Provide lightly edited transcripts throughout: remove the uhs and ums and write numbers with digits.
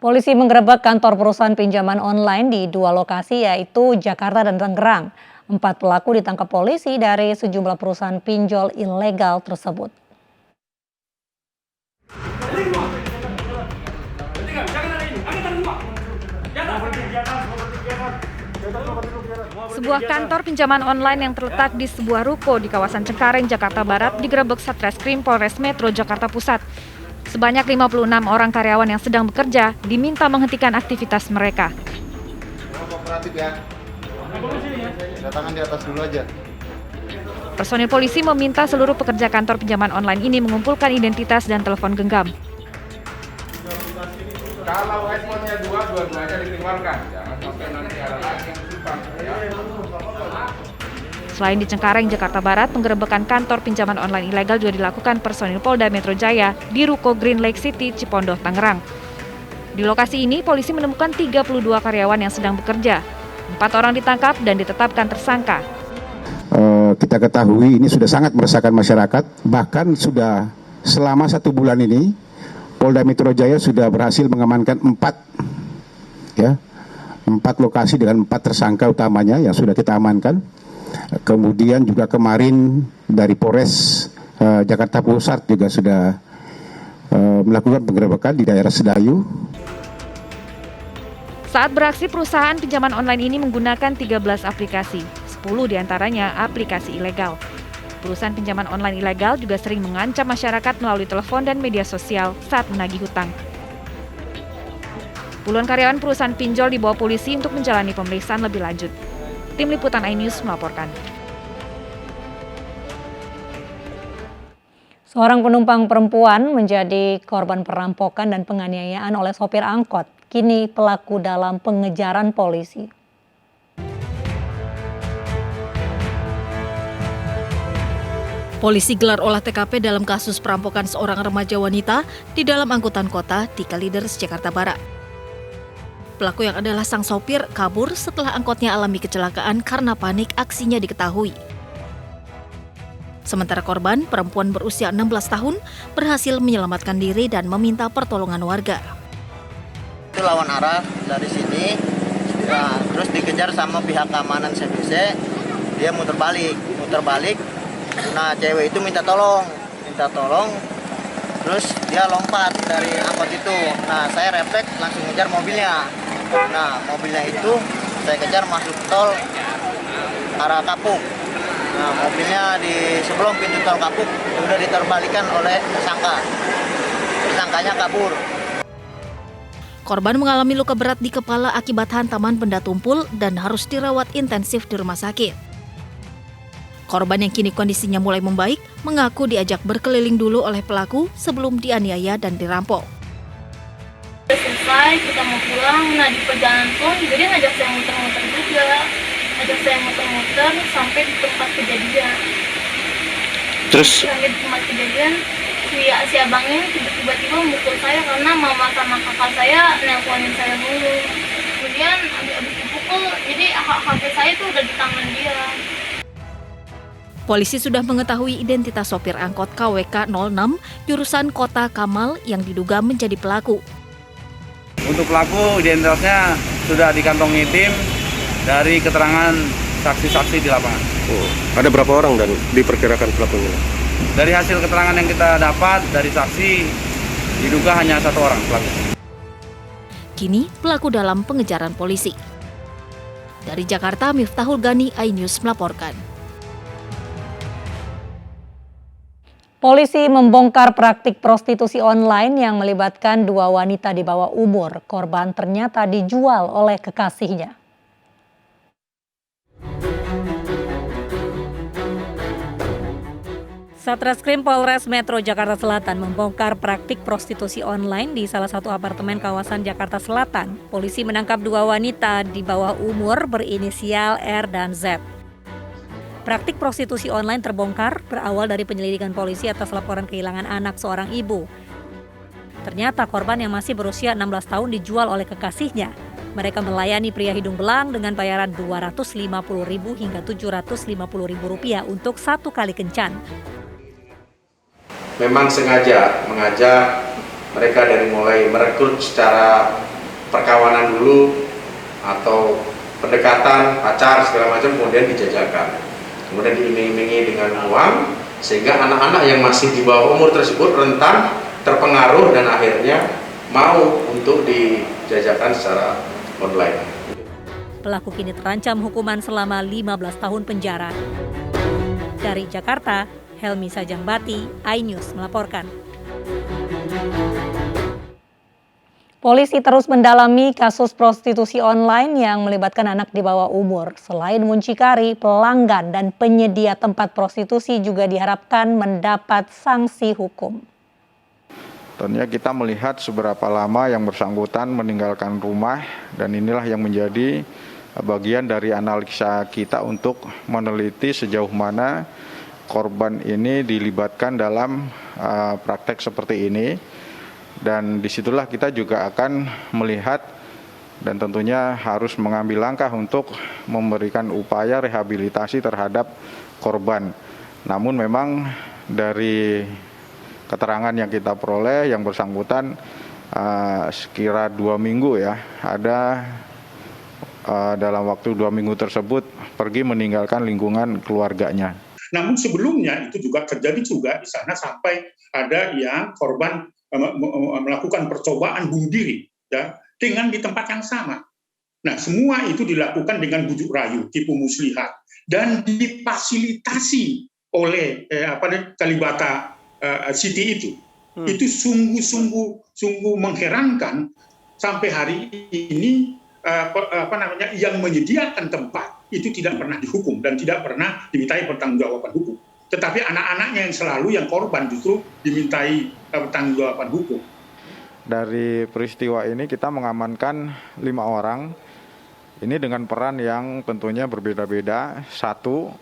Polisi menggerebek kantor perusahaan pinjaman online di dua lokasi yaitu Jakarta dan Tangerang. 4 pelaku ditangkap polisi dari sejumlah perusahaan pinjol ilegal tersebut. Sebuah kantor pinjaman online yang terletak di sebuah ruko di kawasan Cengkareng, Jakarta Barat digerebek Satreskrim Polres Metro Jakarta Pusat. Sebanyak 56 orang karyawan yang sedang bekerja diminta menghentikan aktivitas mereka. Kooperatif ya. Tangan di atas dulu aja. Personil polisi meminta seluruh pekerja kantor pinjaman online ini mengumpulkan identitas dan telepon genggam. Kalau iPhone-nya dua-duanya dikeluarkan, jangan sampai nanti ada lagi yang simpan. Ya. Selain di Cengkareng, Jakarta Barat, penggerebekan kantor pinjaman online ilegal juga dilakukan personil Polda Metro Jaya di Ruko Green Lake City, Cipondoh, Tangerang. Di lokasi ini, polisi menemukan 32 karyawan yang sedang bekerja. 4 orang ditangkap dan ditetapkan tersangka. Kita ketahui ini sudah sangat meresahkan masyarakat, bahkan sudah selama 1 bulan ini, Polda Metro Jaya sudah berhasil mengamankan 4 lokasi dengan 4 tersangka utamanya yang sudah kita amankan. Kemudian juga kemarin dari Polres Jakarta Pusat juga sudah melakukan penggerebekan di daerah Sedayu. Saat beraksi, perusahaan pinjaman online ini menggunakan 13 aplikasi, 10 diantaranya aplikasi ilegal. Perusahaan pinjaman online ilegal juga sering mengancam masyarakat melalui telepon dan media sosial saat menagih hutang. Puluhan karyawan perusahaan pinjol dibawa polisi untuk menjalani pemeriksaan lebih lanjut. Tim Liputan iNews melaporkan. Seorang penumpang perempuan menjadi korban perampokan dan penganiayaan oleh sopir angkot. Kini pelaku dalam pengejaran polisi. Polisi gelar olah TKP dalam kasus perampokan seorang remaja wanita di dalam angkutan kota di Kalideres, Jakarta Barat. Pelaku yang adalah sang sopir kabur setelah angkotnya alami kecelakaan karena panik aksinya diketahui. Sementara korban, perempuan berusia 16 tahun, berhasil menyelamatkan diri dan meminta pertolongan warga. Itu lawan arah dari sini, terus dikejar sama pihak keamanan CBC, dia muter balik. Nah, cewek itu minta tolong, terus dia lompat dari angkot itu. Nah, saya refleks langsung ngejar mobilnya. Nah, mobilnya itu saya kejar masuk tol arah Kapuk. Nah, mobilnya di sebelum pintu tol Kapuk sudah diterbalikan oleh tersangka. Tersangkanya kabur. Korban mengalami luka berat di kepala akibat hantaman benda tumpul dan harus dirawat intensif di rumah sakit. Korban yang kini kondisinya mulai membaik mengaku diajak berkeliling dulu oleh pelaku sebelum dianiaya dan dirampok. Selesai, kita mau pulang, nah di perjalanan pun jadi ngajak saya muter-muter juga. Ngajak saya muter-muter sampai di tempat kejadian. Terus? Sampai di tempat kejadian, si abangnya tiba-tiba mukul saya karena mama sama kakak saya nelponin saya dulu. Kemudian abis dipukul, jadi HP saya tuh udah di tangan dia. Polisi sudah mengetahui identitas sopir angkot KWK 06 jurusan Kota Kamal yang diduga menjadi pelaku. Untuk pelaku identitasnya sudah dikantongi tim dari keterangan saksi-saksi di lapangan. Ada berapa orang dan diperkirakan pelakunya? Dari hasil keterangan yang kita dapat dari saksi, diduga hanya 1 orang pelaku. Kini pelaku dalam pengejaran polisi. Dari Jakarta, Miftahul Gani, iNews melaporkan. Polisi membongkar praktik prostitusi online yang melibatkan 2 wanita di bawah umur. Korban ternyata dijual oleh kekasihnya. Satreskrim Polres Metro Jakarta Selatan membongkar praktik prostitusi online di salah satu apartemen kawasan Jakarta Selatan. Polisi menangkap 2 wanita di bawah umur berinisial R dan Z. Praktik prostitusi online terbongkar berawal dari penyelidikan polisi atas laporan kehilangan anak seorang ibu. Ternyata korban yang masih berusia 16 tahun dijual oleh kekasihnya. Mereka melayani pria hidung belang dengan bayaran Rp250.000 hingga Rp750.000 untuk 1 kali kencan. Memang sengaja mengajak mereka dari mulai merekrut secara perkawanan dulu atau pendekatan, pacar segala macam, kemudian dijajakan, kemudian diiming-imingi dengan uang, sehingga anak-anak yang masih di bawah umur tersebut rentan terpengaruh dan akhirnya mau untuk dijajakan secara online. Pelaku kini terancam hukuman selama 15 tahun penjara. Dari Jakarta, Helmi Sajangbati, iNews melaporkan. Polisi terus mendalami kasus prostitusi online yang melibatkan anak di bawah umur. Selain muncikari, pelanggan dan penyedia tempat prostitusi juga diharapkan mendapat sanksi hukum. Tentunya kita melihat seberapa lama yang bersangkutan meninggalkan rumah, dan inilah yang menjadi bagian dari analisa kita untuk meneliti sejauh mana korban ini dilibatkan dalam praktek seperti ini. Dan disitulah kita juga akan melihat dan tentunya harus mengambil langkah untuk memberikan upaya rehabilitasi terhadap korban. Namun memang dari keterangan yang kita peroleh, yang bersangkutan sekira 2 minggu ya, ada dalam waktu 2 minggu tersebut pergi meninggalkan lingkungan keluarganya. Namun sebelumnya itu juga terjadi juga di sana sampai ada yang korban melakukan percobaan bunuh diri ya, dengan di tempat yang sama. Nah, semua itu dilakukan dengan bujuk rayu, tipu muslihat, dan difasilitasi oleh Kalibata City itu. Itu sungguh mengherankan sampai hari ini yang menyediakan tempat itu tidak pernah dihukum dan tidak pernah dimintai pertanggungjawaban hukum. Tetapi anak-anaknya yang selalu yang korban justru dimintai pertanggungjawaban hukum. Dari peristiwa ini kita mengamankan 5 orang. Ini dengan peran yang tentunya berbeda-beda. Satu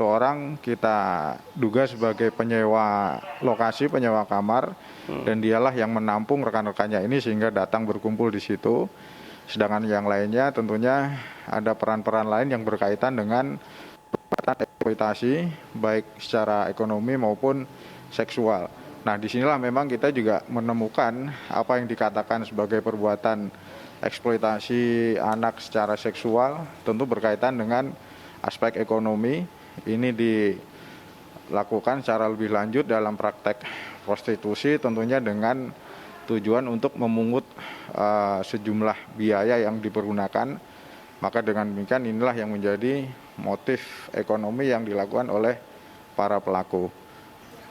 orang kita duga sebagai penyewa lokasi, penyewa kamar, dan dialah yang menampung rekan-rekannya ini sehingga datang berkumpul di situ. Sedangkan yang lainnya tentunya ada peran-peran lain yang berkaitan dengan eksploitasi baik secara ekonomi maupun seksual. Nah, disinilah memang kita juga menemukan apa yang dikatakan sebagai perbuatan eksploitasi anak secara seksual, tentu berkaitan dengan aspek ekonomi. Ini dilakukan secara lebih lanjut dalam praktek prostitusi, tentunya dengan tujuan untuk memungut sejumlah biaya yang dipergunakan. Maka dengan demikian inilah yang menjadi motif ekonomi yang dilakukan oleh para pelaku.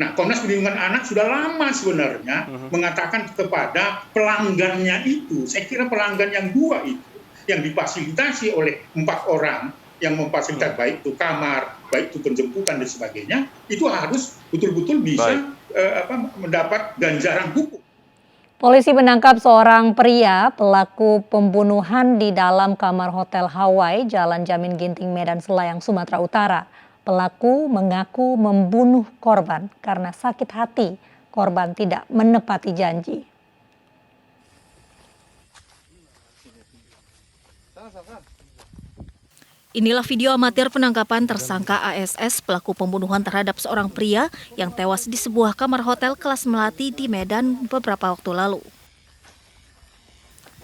Nah, Komnas Perlindungan Anak sudah lama sebenarnya mengatakan kepada pelanggannya itu, saya kira pelanggan yang 2 itu, yang difasilitasi oleh 4 orang yang memfasilitasi baik itu kamar, baik itu penjemputan dan sebagainya, itu harus betul-betul bisa mendapat ganjaran hukum. Polisi menangkap seorang pria pelaku pembunuhan di dalam kamar Hotel Hawaii, Jalan Jamin Ginting, Medan Selayang, Sumatera Utara. Pelaku mengaku membunuh korban karena sakit hati korban tidak menepati janji. Inilah video amatir penangkapan tersangka ASS pelaku pembunuhan terhadap seorang pria yang tewas di sebuah kamar hotel kelas melati di Medan beberapa waktu lalu.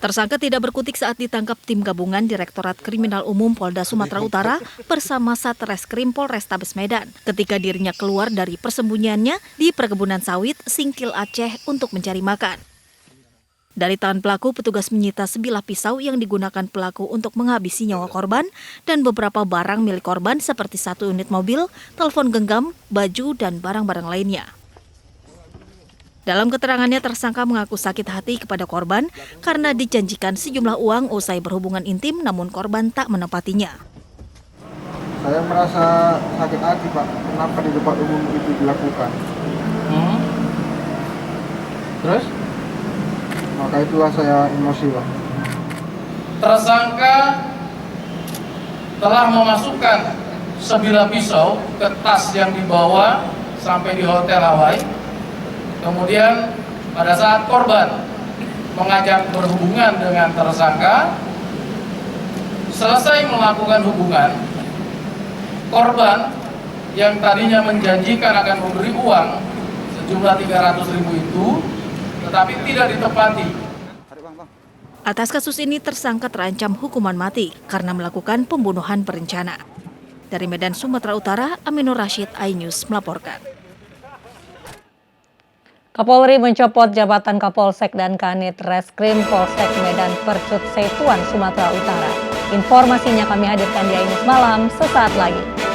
Tersangka tidak berkutik saat ditangkap tim gabungan Direktorat Kriminal Umum Polda Sumatera Utara bersama Satreskrim Polrestabes Medan ketika dirinya keluar dari persembunyiannya di perkebunan sawit Singkil Aceh untuk mencari makan. Dari tangan pelaku, petugas menyita sebilah pisau yang digunakan pelaku untuk menghabisi nyawa korban dan beberapa barang milik korban seperti 1 unit mobil, telepon genggam, baju, dan barang-barang lainnya. Dalam keterangannya, tersangka mengaku sakit hati kepada korban karena dijanjikan sejumlah uang usai berhubungan intim, namun korban tak menepatinya. Saya merasa sakit hati, Pak. Kenapa di tempat umum itu dilakukan? Terus? Maka itulah saya emosi, Pak. Tersangka telah memasukkan sebilah pisau ke tas yang dibawa sampai di Hotel Hawaii. Kemudian pada saat korban mengajak berhubungan dengan tersangka, selesai melakukan hubungan, korban yang tadinya menjanjikan akan memberi uang sejumlah 300.000 itu tetapi tidak ditepati. Atas kasus ini tersangka terancam hukuman mati karena melakukan pembunuhan berencana. Dari Medan, Sumatera Utara, Aminur Rashid, iNews melaporkan. Kapolri mencopot jabatan Kapolsek dan Kanit Reskrim Polsek Medan Percut Setuan, Sumatera Utara. Informasinya kami hadirkan di iNews Malam sesaat lagi.